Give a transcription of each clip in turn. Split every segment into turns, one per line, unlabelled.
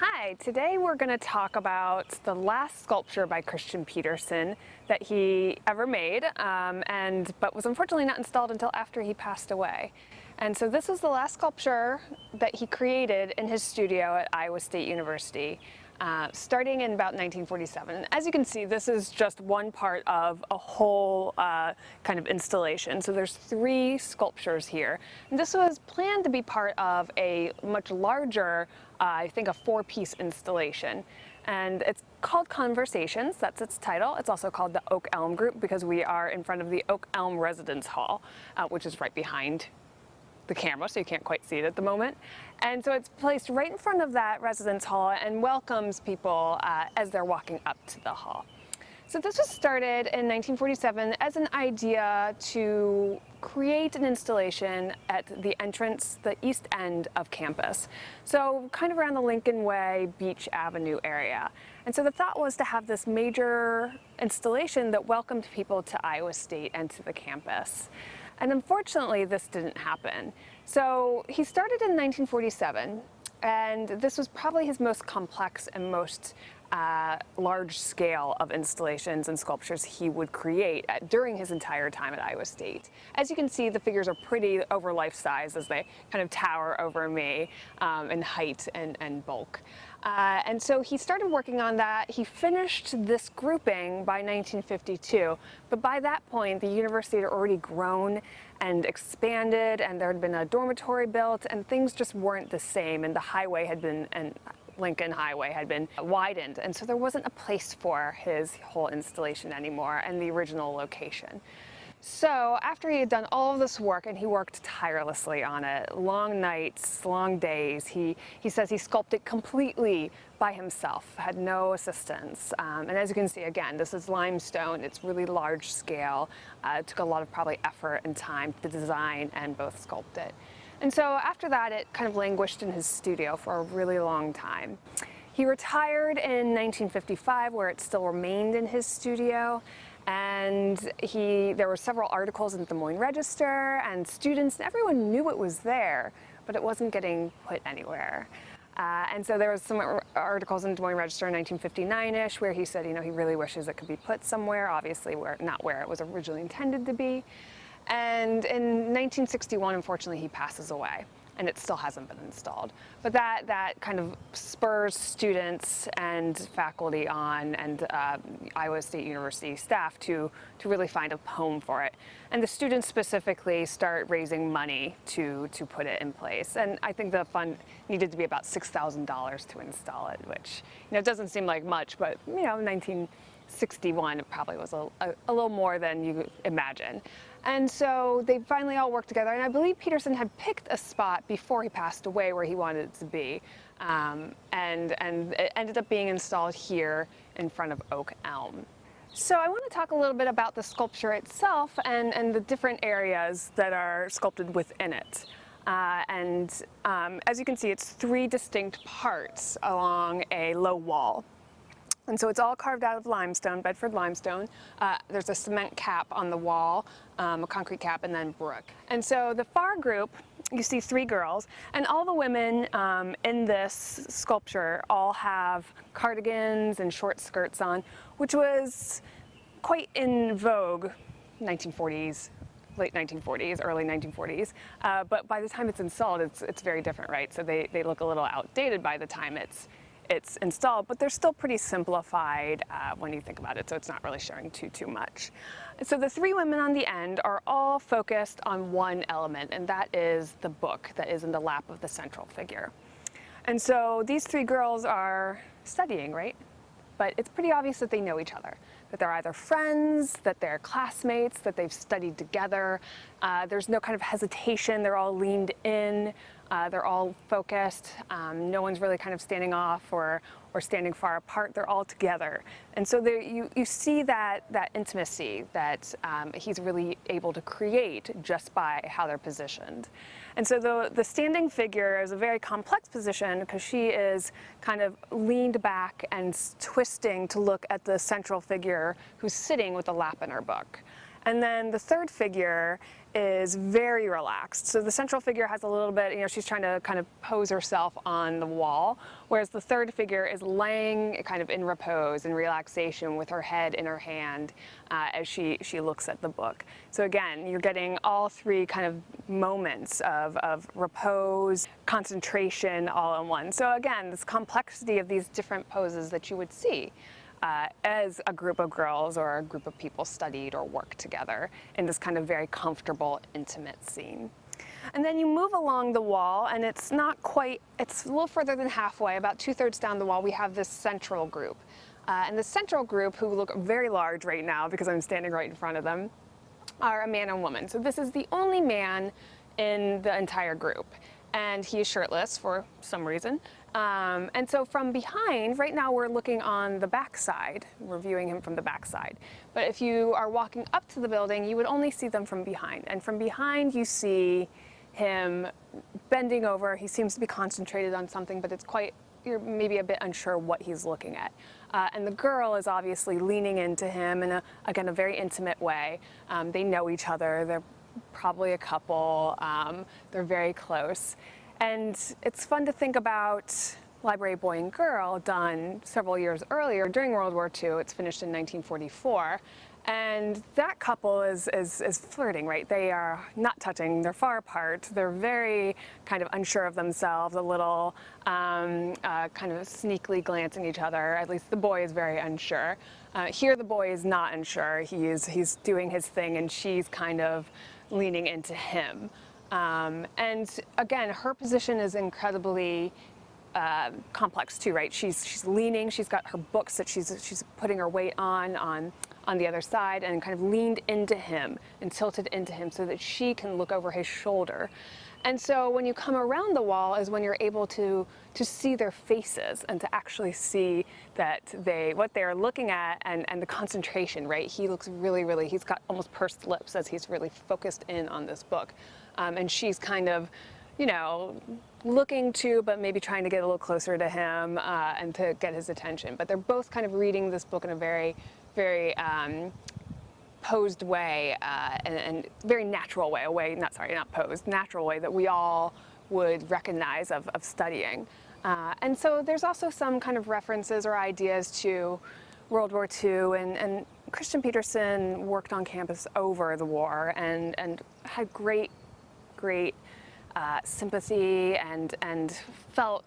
Hi, today we're going to talk about the last sculpture by Christian Petersen that he ever made, but was unfortunately not installed until after he passed away. And so this is the last sculpture that he created in his studio at Iowa State University, starting in about 1947. And as you can see, this is just one part of a whole kind of installation. So there's 3 sculptures here. And this was planned to be part of a much larger, I think a 4-piece installation. And it's called Conversations, that's its title. It's also called the Oak-Elm Group because we are in front of the Oak-Elm Residence Hall, which is right behind the camera, so you can't quite see it at the moment. And so it's placed right in front of that residence hall and welcomes people as they're walking up to the hall. So this was started in 1947 as an idea to create an installation at the entrance, the east end of campus. So kind of around the Lincoln Way, Beach Avenue area. And so the thought was to have this major installation that welcomed people to Iowa State and to the campus. And unfortunately, this didn't happen. So he started in 1947, and this was probably his most complex and most large scale of installations and sculptures he would create during his entire time at Iowa State. As you can see, the figures are pretty over life size as they kind of tower over me in height and bulk. And so he started working on that. He finished this grouping by 1952, but by that point the university had already grown and expanded, and there had been a dormitory built, and things just weren't the same, and the highway had been, and Lincoln Highway had been widened, and so there wasn't a place for his whole installation anymore and the original location. So after he had done all of this work, and he worked tirelessly on it, long nights, long days, he says he sculpted completely by himself, had no assistance. And as you can see, again, this is limestone. It's really large scale. It took a lot of probably effort and time to design and both sculpt it. And so after that, it kind of languished in his studio for a really long time. He retired in 1955, where it still remained in his studio. And there were several articles in the Des Moines Register, and students, and everyone knew it was there, but it wasn't getting put anywhere. And so there was some articles in the Des Moines Register in 1959-ish where he said, he really wishes it could be put somewhere, obviously not where it was originally intended to be. And in 1961, unfortunately, he passes away, and it still hasn't been installed. But that kind of spurs students and faculty on, and Iowa State University staff to really find a home for it. And the students specifically start raising money to put it in place. And I think the fund needed to be about $6,000 to install it, which doesn't seem like much, but 1961 it probably was a little more than you imagine. And so they finally all worked together, and I believe Petersen had picked a spot before he passed away where he wanted it to be, and it ended up being installed here in front of Oak-Elm. So I want to talk a little bit about the sculpture itself and the different areas that are sculpted within it. As you can see, it's 3 distinct parts along a low wall. And so it's all carved out of limestone, Bedford limestone. There's a cement cap on the wall, a concrete cap, and then brick. And so the far group, you see 3 girls, and all the women in this sculpture all have cardigans and short skirts on, which was quite in vogue 1940s, late 1940s, early 1940s. But by the time it's installed, it's very different, right? So they look a little outdated by the time it's installed, but they're still pretty simplified when you think about it, so it's not really showing too much. So the 3 women on the end are all focused on one element, and that is the book that is in the lap of the central figure. And so these 3 girls are studying, right? But it's pretty obvious that they know each other, that they're either friends, that they're classmates, that they've studied together. There's no kind of hesitation. They're all leaned in. They're all focused. No one's really kind of standing off or standing far apart. They're all together. And so you see that intimacy that he's really able to create just by how they're positioned. And so the standing figure is a very complex position because she is kind of leaned back and twisting to look at the central figure who's sitting with a lap in her book. And then the third figure is very relaxed. So the central figure has a little bit, she's trying to kind of pose herself on the wall, whereas the third figure is laying kind of in repose and relaxation with her head in her hand as she looks at the book. So again, you're getting all three kind of moments of repose, concentration, all in one. So again, this complexity of these different poses that you would see as a group of girls or a group of people studied or worked together in this kind of very comfortable, intimate scene. And then you move along the wall, and it's not quite, it's a little further than halfway, about 2/3 down the wall, we have this central group. And the central group, who look very large right now because I'm standing right in front of them, are a man and woman. So this is the only man in the entire group, and he is shirtless for some reason. And so from behind, right now we're looking on the back side. We're viewing him from the back side. But if you are walking up to the building, you would only see them from behind. And from behind you see him bending over. He seems to be concentrated on something, but you're maybe a bit unsure what he's looking at. And the girl is obviously leaning into him in again, a very intimate way. They know each other. They're probably a couple. They're very close. And it's fun to think about Library Boy and Girl, done several years earlier during World War II. It's finished in 1944. And that couple is flirting, right? They are not touching, they're far apart, they're very kind of unsure of themselves, a little kind of sneakily glancing at each other. At least the boy is very unsure. Here the boy is not unsure, he's doing his thing, and she's kind of leaning into him. And again, her position is incredibly complex too, right? She's leaning, she's got her books that she's putting her weight on the other side, and kind of leaned into him and tilted into him so that she can look over his shoulder. And so when you come around the wall is when you're able to see their faces and to actually see that what they're looking at, and the concentration, right? He looks really, he's got almost pursed lips as he's really focused in on this book. And she's kind of, looking to, but maybe trying to get a little closer to him and to get his attention. But they're both kind of reading this book in a very posed way and very natural way, natural way that we all would recognize of studying. And so there's also some kind of references or ideas to World War II, and Christian Petersen worked on campus over the war and had great sympathy and felt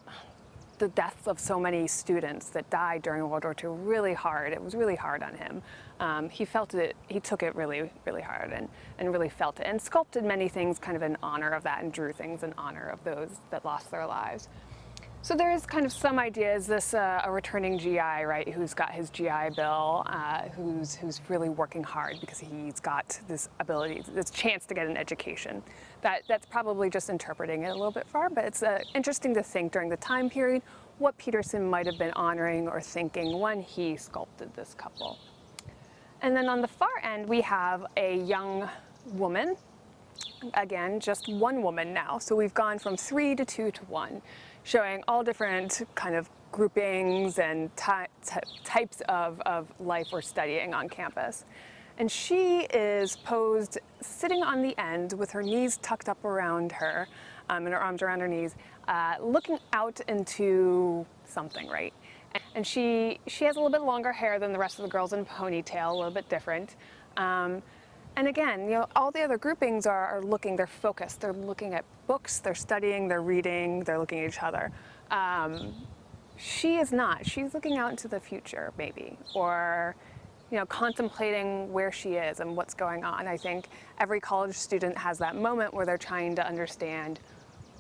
the deaths of so many students that died during World War II really hard. It was really hard on him. He took it really hard and really felt it, and sculpted many things kind of in honor of that, and drew things in honor of those that lost their lives. So there is kind of some ideas, this a returning GI, right, who's got his GI Bill, who's really working hard because he's got this ability, this chance to get an education. That's probably just interpreting it a little bit far, but it's interesting to think during the time period what Petersen might have been honoring or thinking when he sculpted this couple. And then on the far end we have a young woman, again just one woman now, so we've gone from 3 to 2 to 1. Showing all different kind of groupings and types of life we're studying on campus. And she is posed sitting on the end with her knees tucked up around her and her arms around her knees, looking out into something, right? And she has a little bit longer hair than the rest of the girls in a ponytail, a little bit different. And again, all the other groupings are looking, they're focused, they're looking at books, they're studying, they're reading, they're looking at each other. She is not. She's looking out into the future, maybe, or contemplating where she is and what's going on. I think every college student has that moment where they're trying to understand,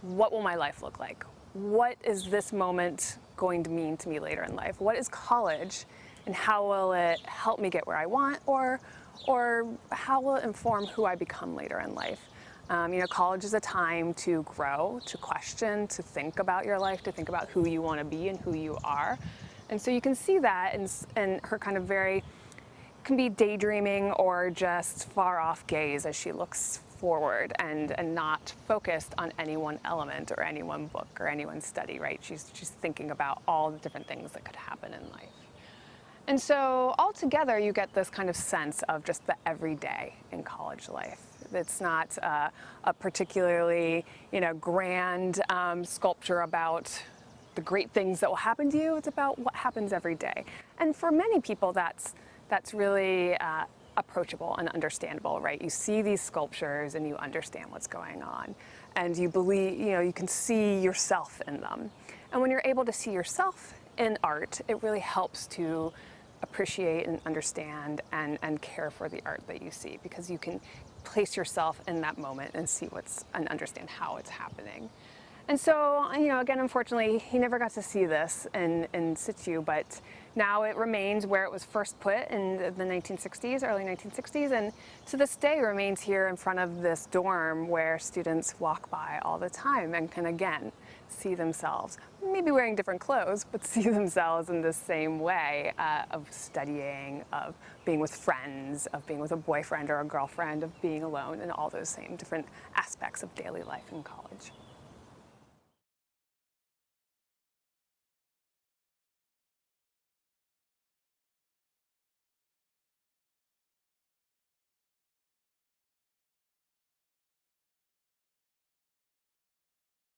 what will my life look like? What is this moment going to mean to me later in life? What is college, and how will it help me get where I want, or how will it inform who I become later in life? College is a time to grow, to question, to think about your life, to think about who you want to be and who you are. And so you can see that in her kind of can be daydreaming or just far off gaze as she looks forward and not focused on any one element or any one book or any one study, right? She's thinking about all the different things that could happen in life. And so altogether, you get this kind of sense of just the everyday in college life. It's not a particularly, grand sculpture about the great things that will happen to you. It's about what happens every day. And for many people, that's really approachable and understandable, right? You see these sculptures and you understand what's going on, and you believe, you can see yourself in them. And when you're able to see yourself in art, it really helps to appreciate and understand and care for the art that you see, because you can place yourself in that moment and see and understand how it's happening. And so, again, unfortunately, he never got to see this in situ, but now it remains where it was first put in the 1960s, early 1960s, and to this day remains here in front of this dorm where students walk by all the time and can, again, see themselves, maybe wearing different clothes, but see themselves in the same way of studying, of being with friends, of being with a boyfriend or a girlfriend, of being alone, and all those same different aspects of daily life in college.